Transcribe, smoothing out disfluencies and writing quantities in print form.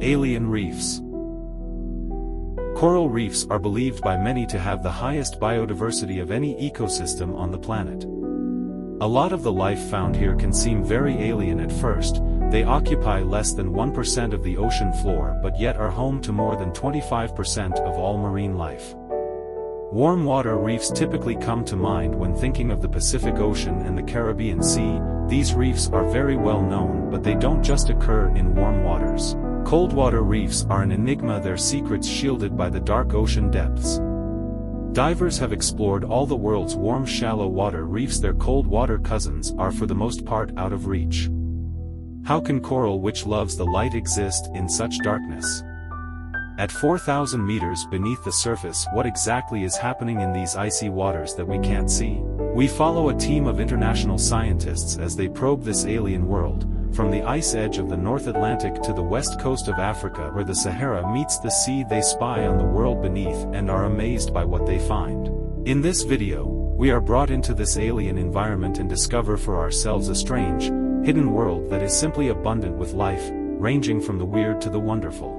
Alien reefs. Coral reefs are believed by many to have the highest biodiversity of any ecosystem on the planet. A lot of the life found here can seem very alien at first. They occupy less than 1% of the ocean floor but yet are home to more than 25% of all marine life. Warm water reefs typically come to mind when thinking of the Pacific Ocean and the Caribbean Sea. These reefs are very well known, but they don't just occur in warm waters. Coldwater reefs are an enigma, their secrets shielded by the dark ocean depths. Divers have explored all the world's warm shallow water reefs. Their cold water cousins are for the most part out of reach. How can coral, which loves the light, exist in such darkness? At 4,000 meters beneath the surface, what exactly is happening in these icy waters that we can't see? We follow a team of international scientists as they probe this alien world, from the ice edge of the North Atlantic to the west coast of Africa where the Sahara meets the sea. They spy on the world beneath and are amazed by what they find. In this video, we are brought into this alien environment and discover for ourselves a strange, hidden world that is simply abundant with life, ranging from the weird to the wonderful.